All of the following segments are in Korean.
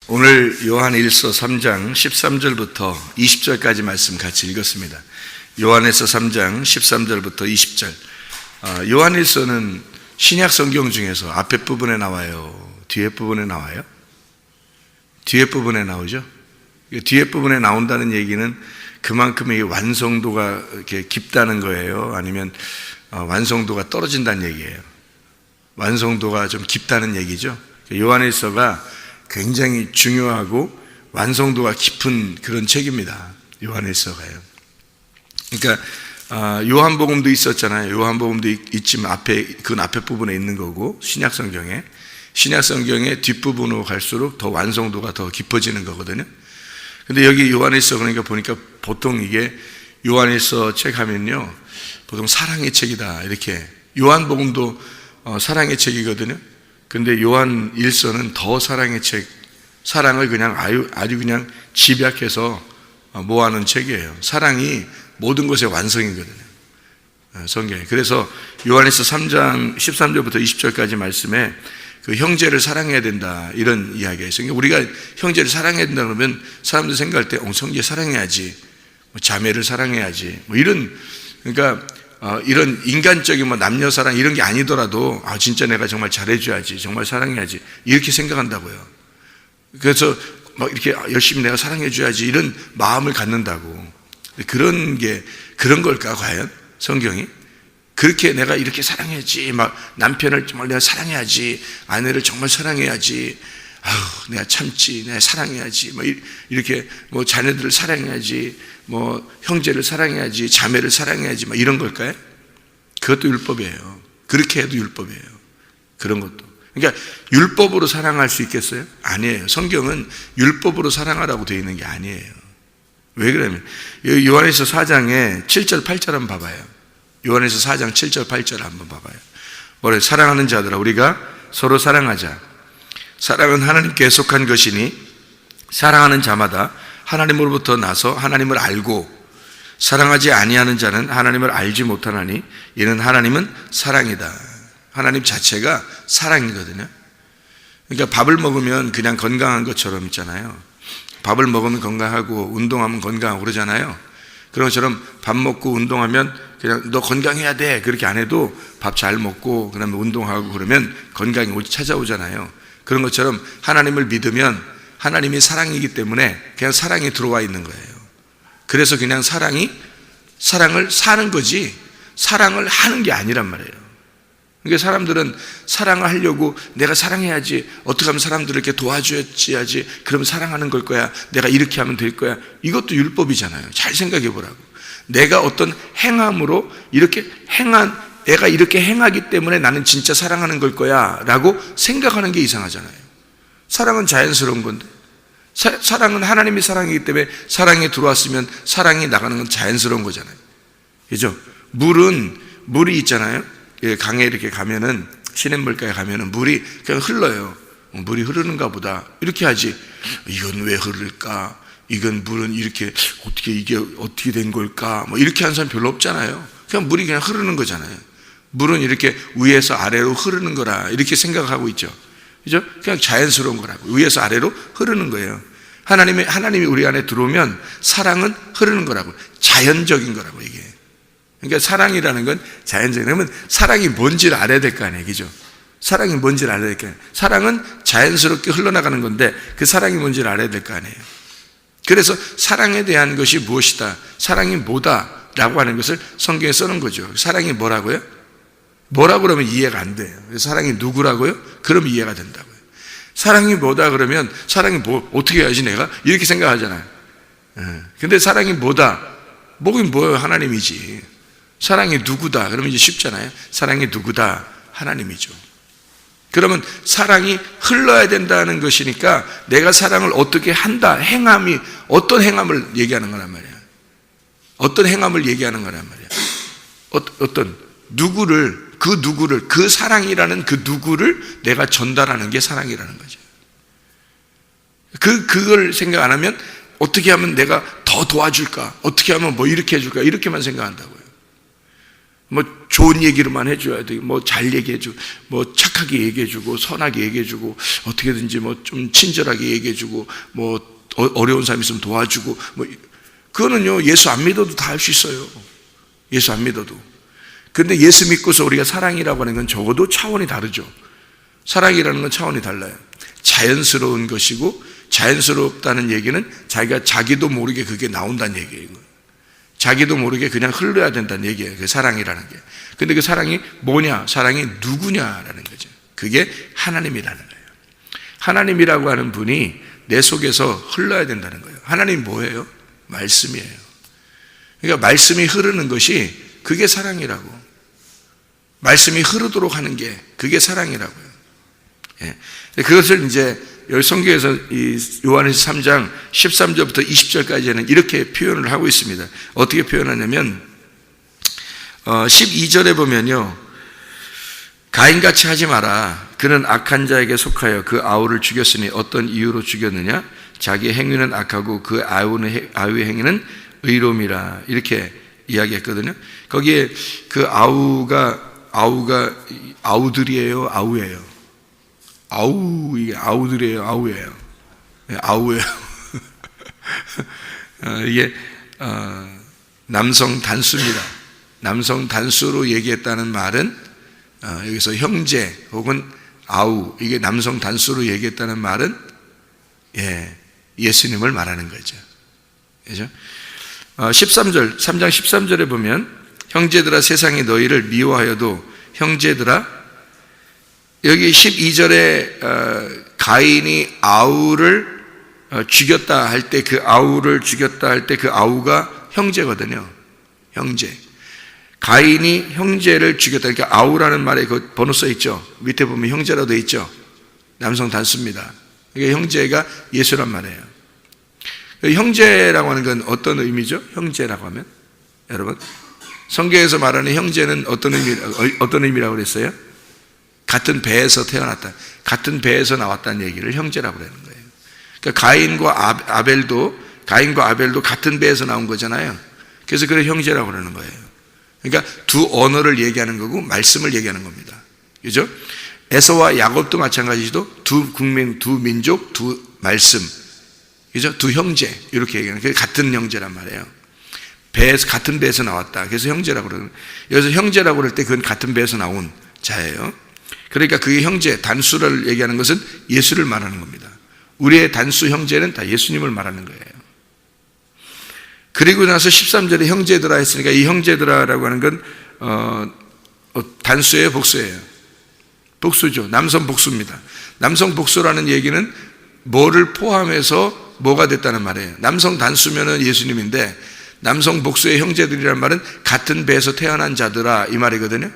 오늘 요한일서 3장 13절부터 20절까지 말씀 같이 읽었습니다. 요한일서 3장 13절부터 20절. 요한일서는 신약 성경 중에서 앞에 부분에 나와요? 뒤에 부분에 나와요? 뒤에 부분에 나오죠? 뒤에 부분에 나온다는 얘기는 그만큼 이게 완성도가 이렇게 깊다는 거예요? 아니면 완성도가 떨어진다는 얘기예요? 완성도가 좀 깊다는 얘기죠? 요한일서가 굉장히 중요하고 완성도가 깊은 그런 책입니다. 요한일서가요. 그러니까 요한복음도 있었잖아요. 요한복음도 있지만 그건 앞에 부분에 있는 거고, 신약성경에 뒷부분으로 갈수록 더 완성도가 더 깊어지는 거거든요. 근데 여기 요한일서 그러니까 보니까 보통 이게 요한일서 책 하면요, 보통 사랑의 책이다 이렇게. 요한복음도 사랑의 책이거든요. 근데 요한일서는 더 사랑의 책, 사랑을 그냥 아주 그냥 집약해서 모아놓은 책이에요. 사랑이 모든 것의 완성이거든요, 성경에. 그래서 요한일서 3장 13절부터 20절까지 말씀에 그 형제를 사랑해야 된다 이런 이야기가 있어요. 우리가 형제를 사랑해야 된다 그러면 사람들 생각할 때 형제 사랑해야지, 자매를 사랑해야지, 이런, 그러니까 이런 인간적인 남녀 사랑 이런 게 아니더라도 진짜 내가 정말 잘해줘야지, 정말 사랑해야지 이렇게 생각한다고요. 그래서 이렇게 열심히 내가 사랑해줘야지 이런 마음을 갖는다고. 그런 걸까 과연 성경이? 그렇게 내가 이렇게 사랑해야지, 남편을 정말 내가 사랑해야지, 아내를 정말 사랑해야지, 내가 참지, 내가 사랑해야지, 이렇게 자녀들을 사랑해야지, 형제를 사랑해야지, 자매를 사랑해야지, 이런 걸까요? 그것도 율법이에요. 그렇게 해도 율법이에요. 그런 것도. 그러니까 율법으로 사랑할 수 있겠어요? 아니에요. 성경은 율법으로 사랑하라고 되어 있는 게 아니에요. 왜 그러냐면 요한일서 4장에 7절 8절 한번 봐봐요. 요한일서 4장 7절 8절 한번 봐봐요. 뭐래? 사랑하는 자들아, 우리가 서로 사랑하자. 사랑은 하나님께 속한 것이니 사랑하는 자마다 하나님으로부터 나서 하나님을 알고, 사랑하지 아니하는 자는 하나님을 알지 못하나니 이는 하나님은 사랑이다. 하나님 자체가 사랑이거든요. 그러니까 밥을 먹으면 그냥 건강한 것처럼 있잖아요. 밥을 먹으면 건강하고 운동하면 건강하고 그러잖아요. 그런 것처럼 밥 먹고 운동하면 그냥 너 건강해야 돼 그렇게 안 해도 밥 잘 먹고 그다음에 운동하고 그러면 건강이 찾아오잖아요. 그런 것처럼 하나님을 믿으면 하나님이 사랑이기 때문에 그냥 사랑이 들어와 있는 거예요. 그래서 그냥 사랑을 사는 거지 사랑을 하는 게 아니란 말이에요. 그러니까 사람들은 사랑을 하려고 내가 사랑해야지, 어떻게 하면 사람들을 이렇게 도와줘야지, 그러면 사랑하는 걸 거야, 내가 이렇게 하면 될 거야. 이것도 율법이잖아요. 잘 생각해 보라고. 내가 어떤 행함으로 내가 이렇게 행하기 때문에 나는 진짜 사랑하는 걸 거야 라고 생각하는 게 이상하잖아요. 사랑은 자연스러운 건데, 사랑은 하나님이 사랑이기 때문에 사랑이 들어왔으면 사랑이 나가는 건 자연스러운 거잖아요. 그죠? 물이 있잖아요. 강에 이렇게 가면은, 시냇물가에 가면은 물이 그냥 흘러요. 물이 흐르는가 보다 이렇게 하지, 이건 왜 흐를까, 이건 물은 이렇게 이게 어떻게 된 걸까, 이렇게 하는 사람 별로 없잖아요. 그냥 물이 그냥 흐르는 거잖아요. 물은 이렇게 위에서 아래로 흐르는 거라 이렇게 생각하고 있죠. 그죠? 그냥 자연스러운 거라고. 위에서 아래로 흐르는 거예요. 하나님이 우리 안에 들어오면 사랑은 흐르는 거라고. 자연적인 거라고, 이게. 그러니까 사랑이라는 건 자연적인, 그러면 사랑이 뭔지를 알아야 될 거 아니에요. 그죠? 사랑이 뭔지를 알아야 될 거 아니에요. 사랑은 자연스럽게 흘러나가는 건데 그 사랑이 뭔지를 알아야 될 거 아니에요. 그래서 사랑에 대한 것이 무엇이다, 사랑이 뭐다 라고 하는 것을 성경에 써놓은 거죠. 사랑이 뭐라고요? 뭐라고 그러면 이해가 안 돼요. 사랑이 누구라고요? 그럼 이해가 된다고요. 사랑이 뭐다 그러면 사랑이 어떻게 해야지 내가? 이렇게 생각하잖아요. 근데 사랑이 뭐다? 뭐긴 뭐예요? 하나님이지. 사랑이 누구다? 그러면 이제 쉽잖아요. 사랑이 누구다? 하나님이죠. 그러면 사랑이 흘러야 된다는 것이니까 내가 사랑을 어떻게 한다, 행함이 어떤 행함을 얘기하는 거란 말이야. 어떤 행함을 얘기하는 거란 말이야. 어떤 누구를, 그 사랑이라는 그 누구를 내가 전달하는 게 사랑이라는 거죠. 그걸 생각 안 하면 어떻게 하면 내가 더 도와줄까, 어떻게 하면 이렇게 해줄까, 이렇게만 생각한다고요. 뭐 좋은 얘기로만 해줘야 돼. 뭐 잘 얘기해주고, 뭐 착하게 얘기해주고, 선하게 얘기해주고, 어떻게든지 뭐 좀 친절하게 얘기해주고, 뭐 어려운 사람 있으면 도와주고, 뭐 그거는요 예수 안 믿어도 다 할 수 있어요. 예수 안 믿어도. 근데 예수 믿고서 우리가 사랑이라고 하는 건 적어도 차원이 다르죠. 사랑이라는 건 차원이 달라요. 자연스러운 것이고, 자연스럽다는 얘기는 자기가 자기도 모르게 그게 나온다는 얘기예요. 자기도 모르게 그냥 흘러야 된다는 얘기예요. 그 사랑이라는 게. 근데 그 사랑이 뭐냐? 사랑이 누구냐라는 거죠. 그게 하나님이라는 거예요. 하나님이라고 하는 분이 내 속에서 흘러야 된다는 거예요. 하나님이 뭐예요? 말씀이에요. 그러니까 말씀이 흐르는 것이 그게 사랑이라고. 말씀이 흐르도록 하는 게 그게 사랑이라고요. 예. 그것을 이제 여기 성경에서 이 요한에서 3장 13절부터 20절까지는 이렇게 표현을 하고 있습니다. 어떻게 표현하냐면 12절에 보면요, 가인같이 하지 마라. 그는 악한 자에게 속하여 그 아우를 죽였으니 어떤 이유로 죽였느냐? 자기 행위는 악하고 그 아우의 행위는 의로움이라. 이렇게 이야기했거든요. 거기에 그 아우가 아우들이에요, 아우예요? 이게 아우들이에요, 아우예요? 네, 아우예요. 이게 남성 단수입니다. 남성 단수로 얘기했다는 말은 여기서 형제 혹은 아우, 이게 남성 단수로 얘기했다는 말은 예수님을 말하는 거죠. 그죠? 13절, 3장 13절에 보면 형제들아 세상이 너희를 미워하여도 형제들아, 여기 12절에 가인이 아우를 죽였다 할 때 그 아우를 죽였다 할 때 그 아우가 형제거든요. 형제. 가인이 형제를 죽였다. 그러니까 아우라는 말에 그 번호 써 있죠. 밑에 보면 형제라고 돼 있죠. 남성 단수입니다. 이게 형제가 예수란 말이에요. 형제라고 하는 건 어떤 의미죠? 형제라고 하면 여러분, 성경에서 말하는 형제는 어떤 의미라고 그랬어요? 같은 배에서 태어났다. 같은 배에서 나왔다는 얘기를 형제라고 그러는 거예요. 그러니까 가인과 아벨도 같은 배에서 나온 거잖아요. 그래서 그걸 형제라고 그러는 거예요. 그러니까 두 언어를 얘기하는 거고 말씀을 얘기하는 겁니다. 그죠? 에서와 야곱도 마찬가지죠. 두 국민, 두 민족, 두 말씀. 그죠? 두 형제. 이렇게 얘기하는 거예요. 같은 형제란 말이에요. 같은 배에서 나왔다. 그래서 형제라고 그러는 거예요. 여기서 형제라고 그럴 때 그건 같은 배에서 나온 자예요. 그러니까 그게 형제, 단수를 얘기하는 것은 예수를 말하는 겁니다. 우리의 단수 형제는 다 예수님을 말하는 거예요. 그리고 나서 13절에 형제들아 했으니까 이 형제들아라고 하는 건 단수예요, 복수예요? 복수죠. 남성 복수입니다. 남성 복수라는 얘기는 뭐를 포함해서 뭐가 됐다는 말이에요. 남성 단수면은 예수님인데 남성 복수의 형제들이란 말은 같은 배에서 태어난 자들아 이 말이거든요.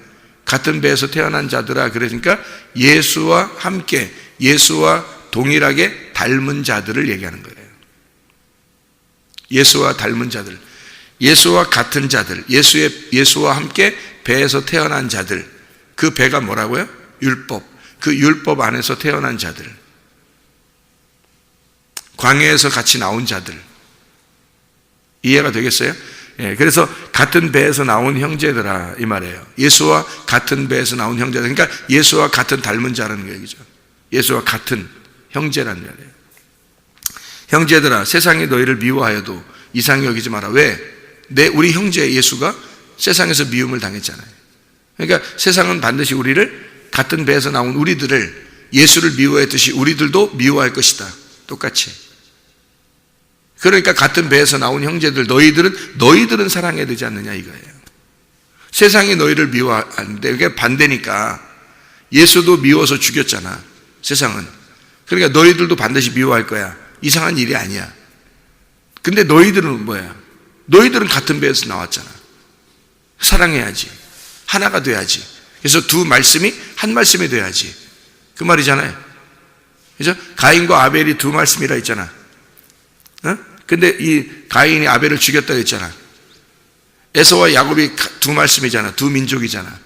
같은 배에서 태어난 자들아. 그러니까 예수와 함께, 예수와 동일하게 닮은 자들을 얘기하는 거예요. 예수와 닮은 자들, 예수와 같은 자들, 예수와 함께 배에서 태어난 자들. 그 배가 뭐라고요? 율법. 그 율법 안에서 태어난 자들, 광야에서 같이 나온 자들. 이해가 되겠어요? 예, 그래서 같은 배에서 나온 형제들아 이 말이에요. 예수와 같은 배에서 나온 형제들. 그러니까 예수와 같은 닮은 자라는 얘기죠. 예수와 같은 형제라는 말이에요. 형제들아 세상이 너희를 미워하여도 이상히 여기지 마라. 왜? 우리 형제 예수가 세상에서 미움을 당했잖아요. 그러니까 세상은 반드시 우리를, 같은 배에서 나온 우리들을 예수를 미워했듯이 우리들도 미워할 것이다. 똑같이. 그러니까 같은 배에서 나온 형제들, 너희들은 사랑해야 되지 않느냐 이거예요. 세상이 너희를 미워하는데 그게 반대니까. 예수도 미워서 죽였잖아, 세상은. 그러니까 너희들도 반드시 미워할 거야. 이상한 일이 아니야. 근데 너희들은 뭐야? 너희들은 같은 배에서 나왔잖아. 사랑해야지. 하나가 돼야지. 그래서 두 말씀이 한 말씀이 돼야지. 그 말이잖아요. 그죠? 가인과 아벨이 두 말씀이라 했잖아. 근데 이 가인이 아벨을 죽였다 했잖아. 에서와 야곱이 두 말씀이잖아. 두 민족이잖아.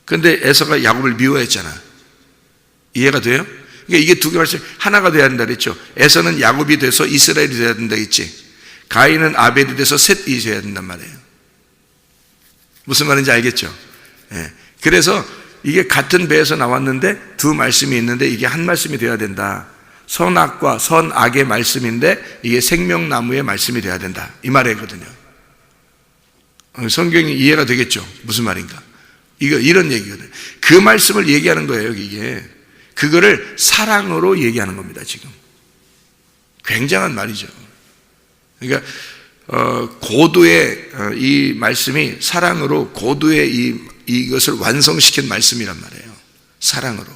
근데 에서가 야곱을 미워했잖아. 이해가 돼요? 그러니까 이게 두 개 말씀 하나가 돼야 된다 그랬죠. 에서는 야곱이 돼서 이스라엘이 돼야 된다 했지. 가인은 아벨이 돼서 셋이 돼야 된단 말이에요. 무슨 말인지 알겠죠? 예. 그래서 이게 같은 배에서 나왔는데 두 말씀이 있는데 이게 한 말씀이 되어야 된다. 선악과 선악의 말씀인데 이게 생명나무의 말씀이 되어야 된다. 이 말이거든요. 성경이 이해가 되겠죠? 무슨 말인가? 이런 얘기거든요. 그 말씀을 얘기하는 거예요, 이게. 그거를 사랑으로 얘기하는 겁니다, 지금. 굉장한 말이죠. 그러니까, 고도의, 이 말씀이 사랑으로 고도의 이것을 완성시킨 말씀이란 말이에요. 사랑으로.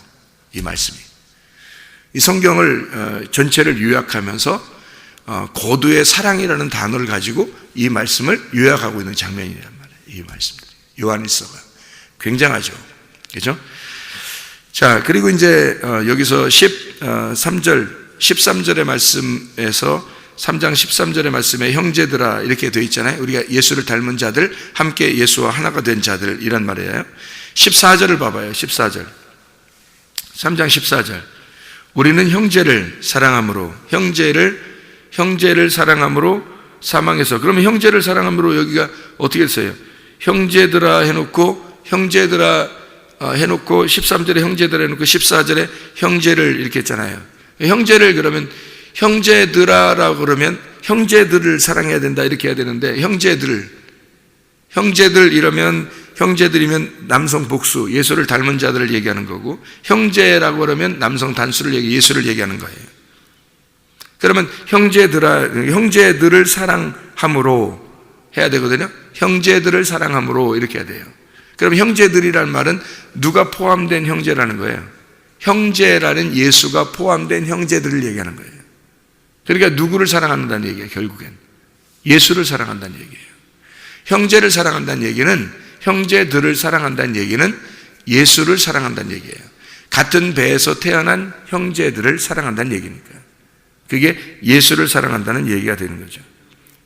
이 말씀이. 이 성경을 전체를 요약하면서 고도의 사랑이라는 단어를 가지고 이 말씀을 요약하고 있는 장면이란 말이에요. 이 말씀들이. 요한일서가. 굉장하죠. 그죠? 자, 그리고 이제 여기서 13절의 말씀에서 3장 13절의 말씀에 형제들아 이렇게 되어 있잖아요. 우리가 예수를 닮은 자들, 함께 예수와 하나가 된 자들 이란 말이에요. 14절을 봐봐요. 14절. 3장 14절. 우리는 형제를 사랑함으로 형제를 사랑함으로 사망해서, 그러면 형제를 사랑함으로 여기가 어떻게 써요? 형제들아 해놓고 13절에 형제들아 해놓고 14절에 형제를 이렇게 했잖아요. 형제를 그러면 형제들아라고 그러면 형제들을 사랑해야 된다 이렇게 해야 되는데 형제들 형제들이면 남성 복수, 예수를 닮은 자들을 얘기하는 거고, 형제라고 그러면 남성 단수를 예수를 얘기하는 거예요. 그러면 형제들을 사랑함으로 해야 되거든요. 형제들을 사랑함으로 이렇게 해야 돼요. 그럼 형제들이라는 말은 누가 포함된 형제라는 거예요. 형제라는 예수가 포함된 형제들을 얘기하는 거예요. 그러니까 누구를 사랑한다는 얘기예요. 결국엔 예수를 사랑한다는 얘기예요. 형제를 사랑한다는 얘기는, 형제들을 사랑한다는 얘기는 예수를 사랑한다는 얘기예요. 같은 배에서 태어난 형제들을 사랑한다는 얘기니까. 그게 예수를 사랑한다는 얘기가 되는 거죠.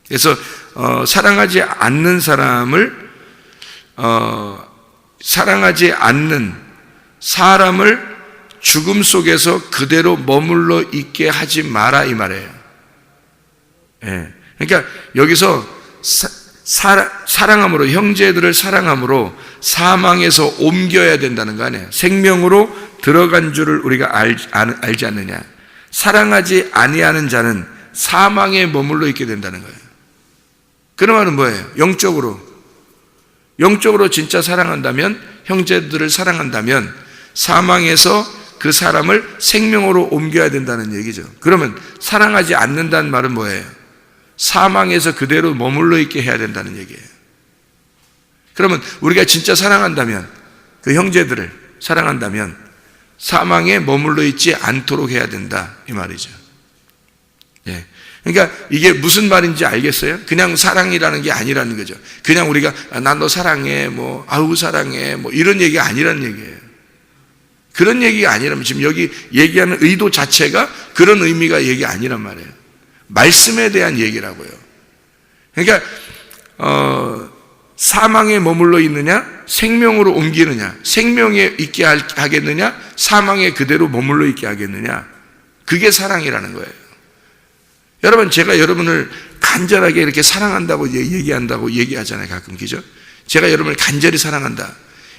그래서 사랑하지 않는 사람을 죽음 속에서 그대로 머물러 있게 하지 마라 이 말이에요. 예. 그러니까 여기서 사랑함으로, 형제들을 사랑함으로 사망에서 옮겨야 된다는 거 아니에요. 생명으로 들어간 줄을 우리가 알지 않느냐. 사랑하지 아니하는 자는 사망에 머물러 있게 된다는 거예요. 그 말은 뭐예요? 영적으로 진짜 사랑한다면, 형제들을 사랑한다면 사망에서 그 사람을 생명으로 옮겨야 된다는 얘기죠. 그러면 사랑하지 않는다는 말은 뭐예요? 사망에서 그대로 머물러 있게 해야 된다는 얘기예요. 그러면 우리가 진짜 사랑한다면, 그 형제들을 사랑한다면 사망에 머물러 있지 않도록 해야 된다 이 말이죠. 예. 그러니까 이게 무슨 말인지 알겠어요? 그냥 사랑이라는 게 아니라는 거죠. 그냥 우리가 난 너 사랑해, 아우 사랑해, 이런 얘기가 아니라는 얘기예요. 그런 얘기가 아니라면, 지금 여기 얘기하는 의도 자체가 그런 의미가 얘기 아니란 말이에요. 말씀에 대한 얘기라고요. 그러니까 사망에 머물러 있느냐, 생명으로 옮기느냐, 생명에 있게 하겠느냐, 사망에 그대로 머물러 있게 하겠느냐, 그게 사랑이라는 거예요. 여러분, 제가 여러분을 간절하게 이렇게 사랑한다고 얘기하잖아요, 가끔. 그죠? 제가 여러분을 간절히 사랑한다.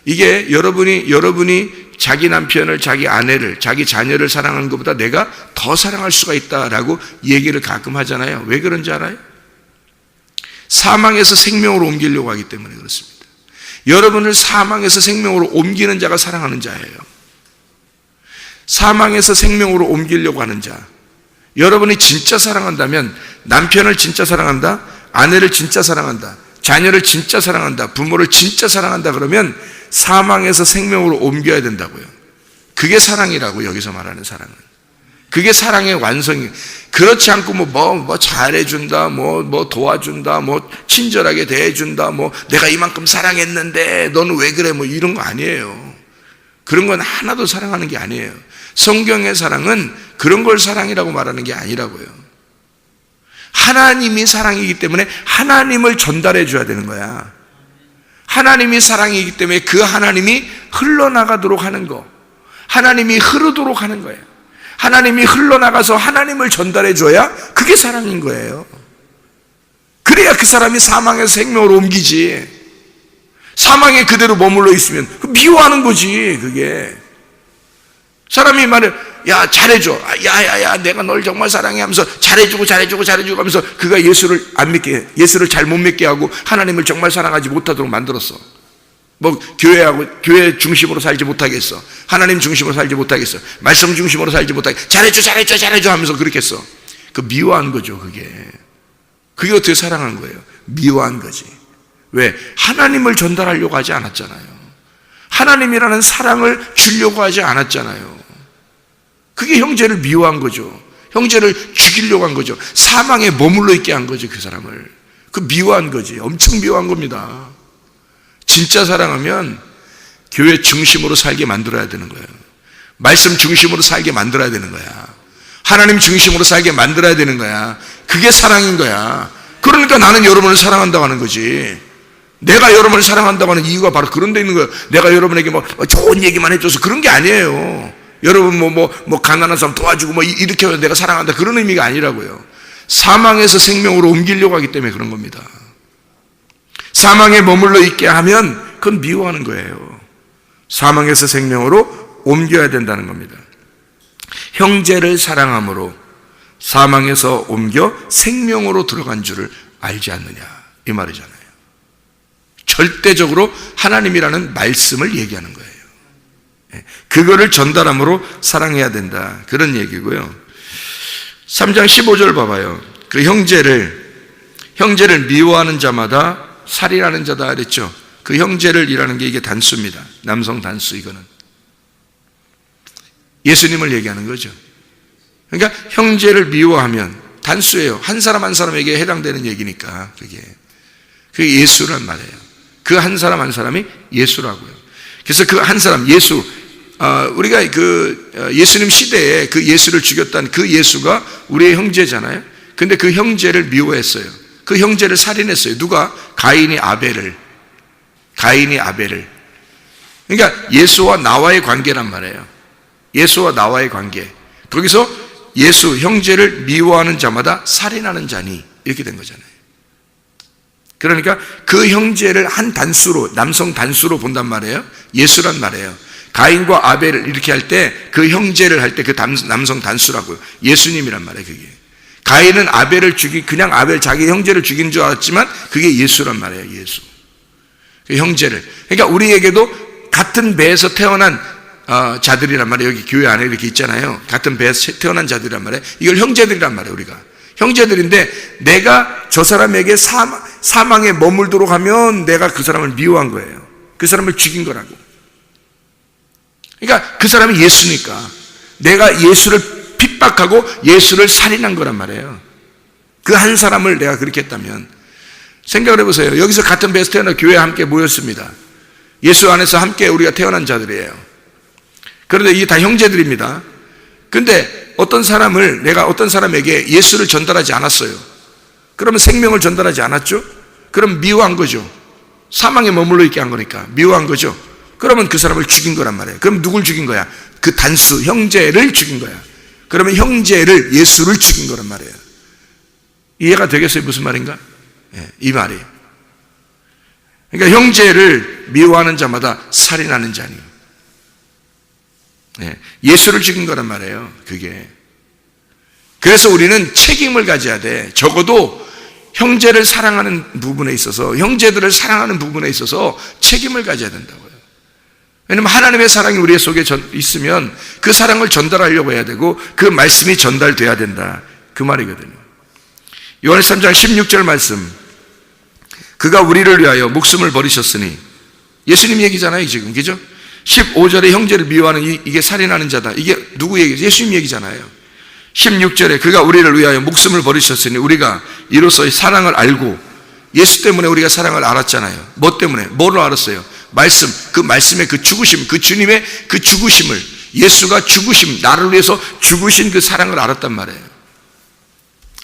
이게 여러분이 자기 남편을, 자기 아내를, 자기 자녀를 사랑하는 것보다 내가 더 사랑할 수가 있다라고 얘기를 가끔 하잖아요. 왜 그런지 알아요? 사망에서 생명으로 옮기려고 하기 때문에 그렇습니다. 여러분을 사망에서 생명으로 옮기는 자가 사랑하는 자예요. 사망에서 생명으로 옮기려고 하는 자. 여러분이 진짜 사랑한다면, 남편을 진짜 사랑한다, 아내를 진짜 사랑한다, 자녀를 진짜 사랑한다, 부모를 진짜 사랑한다 그러면 사망에서 생명으로 옮겨야 된다고요. 그게 사랑이라고, 여기서 말하는 사랑은. 그게 사랑의 완성이. 그렇지 않고 뭐 잘해준다, 도와준다, 친절하게 대해준다, 내가 이만큼 사랑했는데 너는 왜 그래, 이런 거 아니에요. 그런 건 하나도 사랑하는 게 아니에요. 성경의 사랑은 그런 걸 사랑이라고 말하는 게 아니라고요. 하나님이 사랑이기 때문에 하나님을 전달해 줘야 되는 거야. 하나님이 사랑이기 때문에 그 하나님이 흘러나가도록 하는 거, 하나님이 흐르도록 하는 거예요. 하나님이 흘러나가서 하나님을 전달해 줘야 그게 사랑인 거예요. 그래야 그 사람이 사망에서 생명으로 옮기지. 사망에 그대로 머물러 있으면 미워하는 거지. 그게 사람이 말해, 야 잘해줘, 야야야 내가 널 정말 사랑해 하면서 잘해주고 하면서 그가 예수를 안 믿게, 예수를 잘 못 믿게 하고 하나님을 정말 사랑하지 못하도록 만들었어. 뭐 교회 중심으로 살지 못하겠어, 하나님 중심으로 살지 못하겠어, 말씀 중심으로 살지 못하겠어, 잘해줘 하면서 그렇게 했어. 그 미워한 거죠. 그게 어떻게 사랑한 거예요? 미워한 거지. 왜? 하나님을 전달하려고 하지 않았잖아요. 하나님이라는 사랑을 주려고 하지 않았잖아요. 그게 형제를 미워한 거죠. 형제를 죽이려고 한 거죠. 사망에 머물러 있게 한 거죠. 그 사람을. 그 미워한 거지. 엄청 미워한 겁니다. 진짜 사랑하면 교회 중심으로 살게 만들어야 되는 거예요. 말씀 중심으로 살게 만들어야 되는 거야. 하나님 중심으로 살게 만들어야 되는 거야. 그게 사랑인 거야. 그러니까 나는 여러분을 사랑한다고 하는 거지. 내가 여러분을 사랑한다고 하는 이유가 바로 그런 데 있는 거예요. 내가 여러분에게 뭐 좋은 얘기만 해줘서 그런 게 아니에요. 여러분 뭐 가난한 사람 도와주고 뭐 이렇게 해서 내가 사랑한다, 그런 의미가 아니라고요. 사망에서 생명으로 옮기려고 하기 때문에 그런 겁니다. 사망에 머물러 있게 하면 그건 미워하는 거예요. 사망에서 생명으로 옮겨야 된다는 겁니다. 형제를 사랑함으로 사망에서 옮겨 생명으로 들어간 줄을 알지 않느냐, 이 말이잖아요. 절대적으로 하나님이라는 말씀을 얘기하는 거예요. 그거를 전달함으로 사랑해야 된다, 그런 얘기고요. 3장 15절 봐봐요. 그 형제를 미워하는 자마다 살인하는 자다 그랬죠. 그 형제를 이라는 게 이게 단수입니다. 남성 단수. 이거는 예수님을 얘기하는 거죠. 그러니까 형제를 미워하면 단수예요. 한 사람 한 사람에게 해당되는 얘기니까. 그게 예수란 말이에요. 그 한 사람 한 사람이 예수라고요. 그래서 그 한 사람, 예수, 우리가 예수님 시대에 그 예수를 죽였던 그 예수가 우리의 형제잖아요. 근데 그 형제를 미워했어요. 그 형제를 살인했어요. 누가? 가인이 아벨을. 그러니까 예수와 나와의 관계란 말이에요. 예수와 나와의 관계. 거기서 예수, 형제를 미워하는 자마다 살인하는 자니, 이렇게 된 거잖아요. 그러니까 그 형제를 한 단수로, 남성 단수로 본단 말이에요. 예수란 말이에요. 가인과 아벨을 이렇게 할 때, 그 형제를 할 때 그 남성 단수라고요. 예수님이란 말이에요. 그게 가인은 아벨을 그냥 아벨 자기 형제를 죽인 줄 알았지만 그게 예수란 말이에요. 예수, 그 형제를. 그러니까 우리에게도 같은 배에서 태어난 자들이란 말이에요. 여기 교회 안에 이렇게 있잖아요. 같은 배에서 태어난 자들이란 말이에요. 이걸 형제들이란 말이에요. 우리가 형제들인데, 내가 저 사람에게 사망에 머물도록 하면 내가 그 사람을 미워한 거예요. 그 사람을 죽인 거라고. 그러니까 그 사람이 예수니까 내가 예수를 핍박하고 예수를 살인한 거란 말이에요. 그 한 사람을 내가 그렇게 했다면, 생각을 해보세요. 여기서 같은 배에서 태어나 교회에 함께 모였습니다. 예수 안에서 함께 우리가 태어난 자들이에요. 그런데 이게 다 형제들입니다. 근데 내가 어떤 사람에게 예수를 전달하지 않았어요. 그러면 생명을 전달하지 않았죠? 그럼 미워한 거죠. 사망에 머물러 있게 한 거니까 미워한 거죠. 그러면 그 사람을 죽인 거란 말이에요. 그럼 누굴 죽인 거야? 그 단수, 형제를 죽인 거야. 그러면 형제를, 예수를 죽인 거란 말이에요. 이해가 되겠어요? 무슨 말인가? 이 말이에요. 그러니까 형제를 미워하는 자마다 살인하는 자니, 예수를 죽인 거란 말이에요. 그게. 그래서 우리는 책임을 가져야 돼. 적어도 형제를 사랑하는 부분에 있어서, 형제들을 사랑하는 부분에 있어서 책임을 가져야 된다고요. 왜냐하면 하나님의 사랑이 우리 속에 있으면 그 사랑을 전달하려고 해야 되고, 그 말씀이 전달돼야 된다, 그 말이거든요. 요한일서 3장 16절 말씀, 그가 우리를 위하여 목숨을 버리셨으니, 예수님 얘기잖아요 지금, 그죠? 15절에 형제를 미워하는 이게 살인하는 자다, 이게 누구 얘기죠? 예수님 얘기잖아요. 16절에 그가 우리를 위하여 목숨을 버리셨으니 우리가 이로써 사랑을 알고, 예수 때문에 우리가 사랑을 알았잖아요. 뭐 때문에? 뭐로 알았어요? 말씀, 그 말씀의 그 죽으심, 그 주님의 그 죽으심을, 예수가 죽으심, 나를 위해서 죽으신 그 사랑을 알았단 말이에요.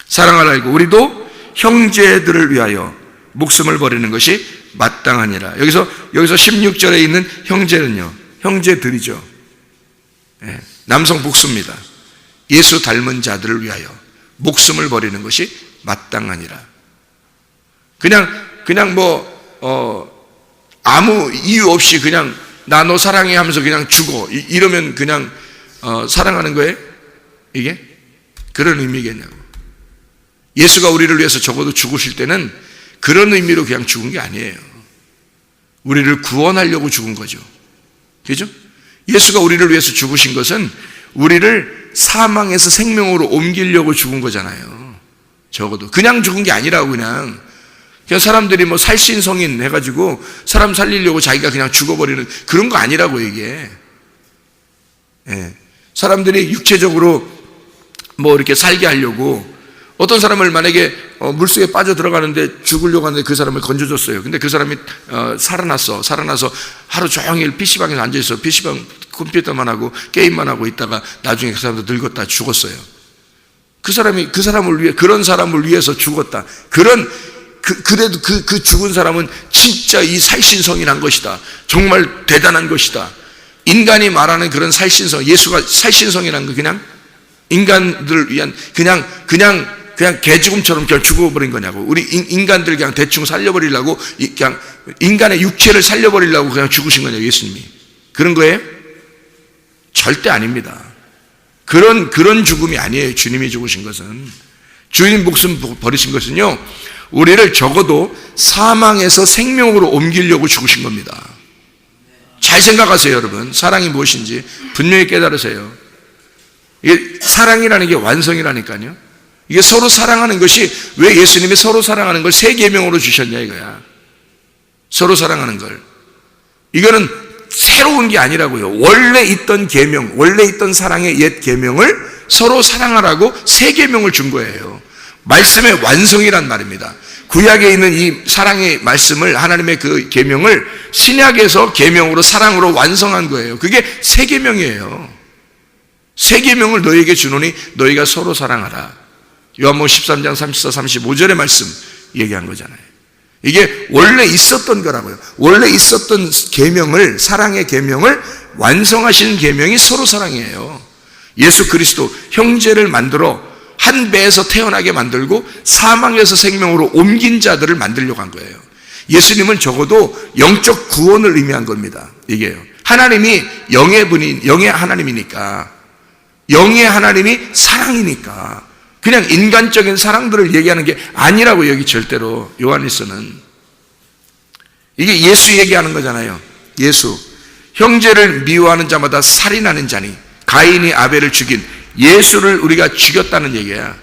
사랑을 알고 우리도 형제들을 위하여 목숨을 버리는 것이 마땅하니라. 여기서 16절에 있는 형제는요, 형제들이죠. 남성 복수입니다. 예수 닮은 자들을 위하여 목숨을 버리는 것이 마땅하니라. 그냥 아무 이유 없이 그냥 나 너 사랑해 하면서 그냥 죽어. 이러면 그냥 사랑하는 거예요? 이게? 그런 의미겠냐고. 예수가 우리를 위해서 적어도 죽으실 때는 그런 의미로 그냥 죽은 게 아니에요. 우리를 구원하려고 죽은 거죠. 그죠? 예수가 우리를 위해서 죽으신 것은 우리를 사망에서 생명으로 옮기려고 죽은 거잖아요. 적어도 그냥 죽은 게 아니라고. 그냥 사람들이 뭐 살신성인 해가지고 사람 살리려고 자기가 그냥 죽어버리는 그런 거 아니라고. 이게 사람들이 육체적으로 뭐 이렇게 살게 하려고, 어떤 사람을 만약에 물속에 빠져 들어가는데 죽으려고 하는데 그 사람을 건져줬어요. 근데 그 사람이 살아나서 하루 종일 PC방에서 앉아있어. PC방 컴퓨터만 하고 게임만 하고 있다가 나중에 그 사람도 늙었다 죽었어요. 그 사람을 위해, 그런 사람을 위해서 죽었다. 그래도 그 죽은 사람은 진짜 이 살신성이란 것이다. 정말 대단한 것이다. 인간이 말하는 그런 살신성, 예수가 살신성이란 거 그냥 인간들을 위한 그냥 개죽음처럼 그냥 죽어버린 거냐고. 우리 인간들 그냥 대충 살려버리려고, 그냥 인간의 육체를 살려버리려고 그냥 죽으신 거냐고, 예수님이. 그런 거예요? 절대 아닙니다. 그런 죽음이 아니에요. 주님이 죽으신 것은. 주님 목숨 버리신 것은요, 우리를 적어도 사망에서 생명으로 옮기려고 죽으신 겁니다. 잘 생각하세요, 여러분. 사랑이 무엇인지 분명히 깨달으세요. 이게 사랑이라는 게 완성이라니까요. 이게 서로 사랑하는 것이, 왜 예수님이 서로 사랑하는 걸 새 계명으로 주셨냐 이거야. 서로 사랑하는 걸. 이거는 새로운 게 아니라고요. 원래 있던 계명, 원래 있던 사랑의 옛 계명을 서로 사랑하라고 새 계명을 준 거예요. 말씀의 완성이란 말입니다. 구약에 있는 이 사랑의 말씀을, 하나님의 그 계명을 신약에서 계명으로, 사랑으로 완성한 거예요. 그게 새 계명이에요. 새 계명을 너희에게 주노니 너희가 서로 사랑하라. 요한복음 13장 34, 35절의 말씀 얘기한 거잖아요. 이게 원래 있었던 거라고요. 원래 있었던 계명을, 사랑의 계명을 완성하시는 계명이 서로 사랑이에요. 예수 그리스도 형제를 만들어 한 배에서 태어나게 만들고 사망에서 생명으로 옮긴 자들을 만들려고 한 거예요. 예수님은 적어도 영적 구원을 의미한 겁니다. 이게요. 하나님이 영의 하나님이니까, 영의 하나님이 사랑이니까 그냥 인간적인 사랑들을 얘기하는 게 아니라고. 여기 절대로 요한일서는 이게 예수 얘기하는 거잖아요. 예수, 형제를 미워하는 자마다 살인하는 자니 가인이 아벨을 죽인 예수를 우리가 죽였다는 얘기야.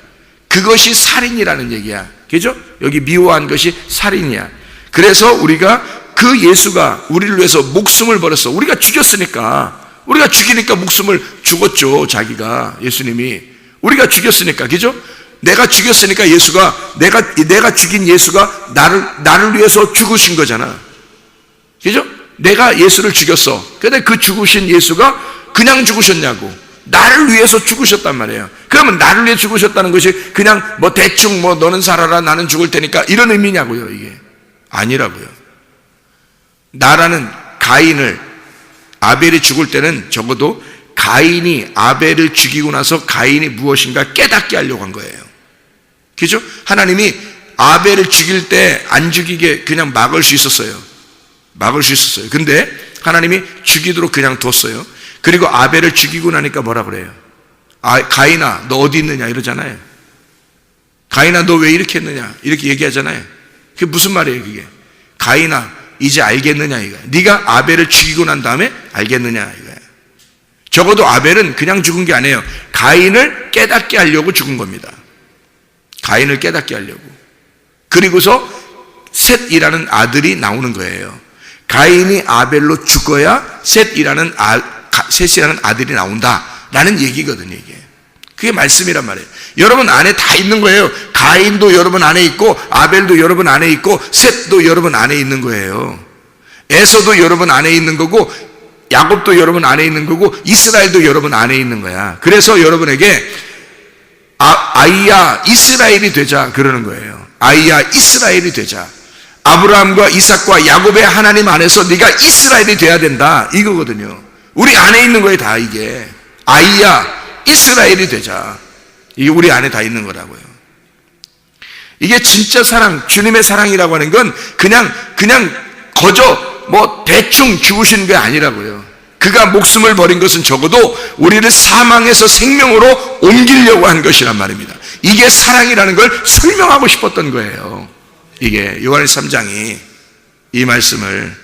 그것이 살인이라는 얘기야. 그죠? 여기 미워한 것이 살인이야. 그래서 우리가 그 예수가 우리를 위해서 목숨을 버렸어. 우리가 죽였으니까, 우리가 죽이니까 목숨을 죽었죠. 자기가, 예수님이. 우리가 죽였으니까, 그죠? 내가 죽였으니까 예수가, 내가 죽인 예수가 나를 위해서 죽으신 거잖아. 그죠? 내가 예수를 죽였어. 근데 그 죽으신 예수가 그냥 죽으셨냐고. 나를 위해서 죽으셨단 말이에요. 그러면 나를 위해 죽으셨다는 것이 그냥 뭐 대충 뭐 너는 살아라 나는 죽을 테니까 이런 의미냐고요. 이게 아니라고요. 나라는 가인을, 아벨이 죽을 때는 적어도 가인이 아벨을 죽이고 나서 가인이 무엇인가 깨닫게 하려고 한 거예요. 그죠? 하나님이 아벨을 죽일 때 안 죽이게 그냥 막을 수 있었어요. 근데 하나님이 죽이도록 그냥 뒀어요. 그리고 아벨을 죽이고 나니까 뭐라 그래요? 가인아 너 어디 있느냐 이러잖아요. 가인아 너 왜 이렇게 했느냐 이렇게 얘기하잖아요. 그게 무슨 말이에요? 그게 가인아 이제 알겠느냐 이거야. 네가 아벨을 죽이고 난 다음에 알겠느냐 이거야. 적어도 아벨은 그냥 죽은 게 아니에요. 가인을 깨닫게 하려고 죽은 겁니다. 가인을 깨닫게 하려고. 그리고서 셋이라는 아들이 나오는 거예요. 가인이 아벨로 죽어야 셋이라는 아들이 나온다라는 얘기거든요. 이게 그게 말씀이란 말이에요. 여러분 안에 다 있는 거예요. 가인도 여러분 안에 있고, 아벨도 여러분 안에 있고, 셋도 여러분 안에 있는 거예요. 에서도 여러분 안에 있는 거고, 야곱도 여러분 안에 있는 거고, 이스라엘도 여러분 안에 있는 거야. 그래서 여러분에게 아이야 이스라엘이 되자 그러는 거예요. 아이야 이스라엘이 되자. 아브라함과 이삭과 야곱의 하나님 안에서 네가 이스라엘이 돼야 된다 이거거든요. 우리 안에 있는 거예요. 다 이게 아이야 이스라엘이 되자. 이게 우리 안에 다 있는 거라고요. 이게 진짜 사랑, 주님의 사랑이라고 하는 건 그냥 거저 뭐 대충 죽으신 게 아니라고요. 그가 목숨을 버린 것은 적어도 우리를 사망에서 생명으로 옮기려고 한 것이란 말입니다. 이게 사랑이라는 걸 설명하고 싶었던 거예요. 이게 요한일서 3장이 이 말씀을,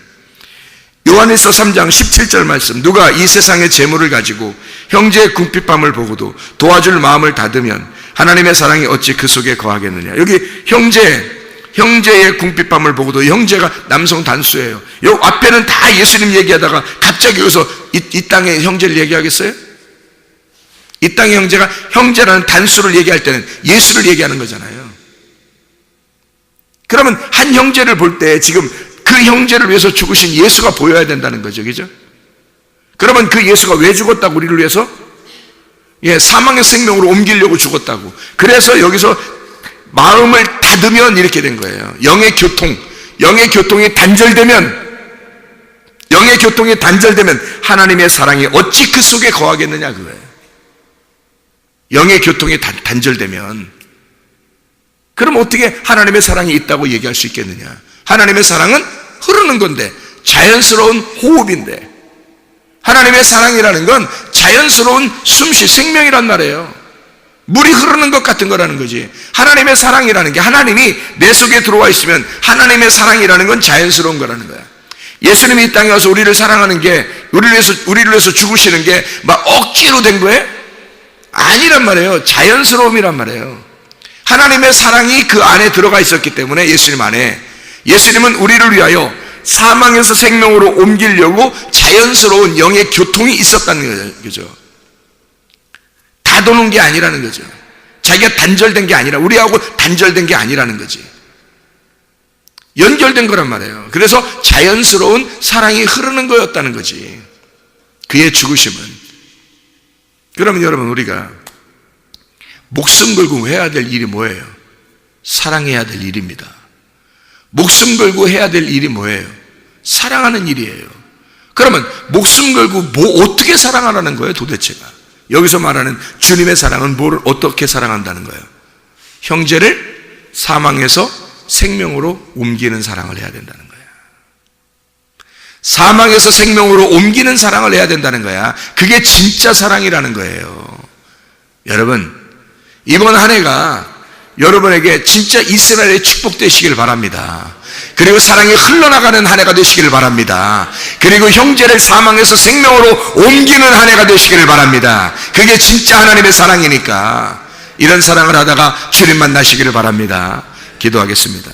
요한일서 3장 17절 말씀, 누가 이 세상의 재물을 가지고 형제의 궁핍함을 보고도 도와줄 마음을 닫으면 하나님의 사랑이 어찌 그 속에 거하겠느냐. 여기 형제의 궁핍함을 보고도, 형제가 남성 단수예요. 요 앞에는 다 예수님 얘기하다가 갑자기 여기서 이 땅의 형제를 얘기하겠어요? 이 땅의 형제가, 형제라는 단수를 얘기할 때는 예수를 얘기하는 거잖아요. 그러면 한 형제를 볼 때 지금 그 형제를 위해서 죽으신 예수가 보여야 된다는 거죠. 그죠? 그러면 그 예수가 왜 죽었다고? 우리를 위해서? 사망의 생명으로 옮기려고 죽었다고. 그래서 여기서 마음을 닫으면 이렇게 된 거예요. 영의 교통이 단절되면 하나님의 사랑이 어찌 그 속에 거하겠느냐 그거예요. 영의 교통이 단절되면, 그럼 어떻게 하나님의 사랑이 있다고 얘기할 수 있겠느냐. 하나님의 사랑은 흐르는 건데, 자연스러운 호흡인데, 하나님의 사랑이라는 건 자연스러운 숨쉬 생명이란 말이에요. 물이 흐르는 것 같은 거라는 거지. 하나님의 사랑이라는 게, 하나님이 내 속에 들어와 있으면 하나님의 사랑이라는 건 자연스러운 거라는 거야. 예수님이 이 땅에 와서 우리를 사랑하는 게, 우리를 위해서 죽으시는 게 막 억지로 된 거예요? 아니란 말이에요. 자연스러움이란 말이에요. 하나님의 사랑이 그 안에 들어가 있었기 때문에, 예수님 안에, 예수님은 우리를 위하여 사망에서 생명으로 옮기려고 자연스러운 영의 교통이 있었다는 거죠. 다 도는 게 아니라는 거죠. 자기가 단절된 게 아니라, 우리하고 단절된 게 아니라는 거지. 연결된 거란 말이에요. 그래서 자연스러운 사랑이 흐르는 거였다는 거지, 그의 죽으심은. 그러면 여러분, 우리가 목숨 걸고 해야 될 일이 뭐예요? 사랑해야 될 일입니다. 목숨 걸고 해야 될 일이 뭐예요? 사랑하는 일이에요. 그러면 목숨 걸고 어떻게 사랑하라는 거예요, 도대체가? 여기서 말하는 주님의 사랑은 뭐를 어떻게 사랑한다는 거예요? 형제를 사망에서 생명으로 옮기는 사랑을 해야 된다는 거야. 사망에서 생명으로 옮기는 사랑을 해야 된다는 거야. 그게 진짜 사랑이라는 거예요. 여러분, 이번 한 해가 여러분에게 진짜 이스라엘의 축복 되시길 바랍니다. 그리고 사랑이 흘러나가는 한 해가 되시길 바랍니다. 그리고 형제를 사망에서 생명으로 옮기는 한 해가 되시기를 바랍니다. 그게 진짜 하나님의 사랑이니까 이런 사랑을 하다가 주님 만나시기를 바랍니다. 기도하겠습니다.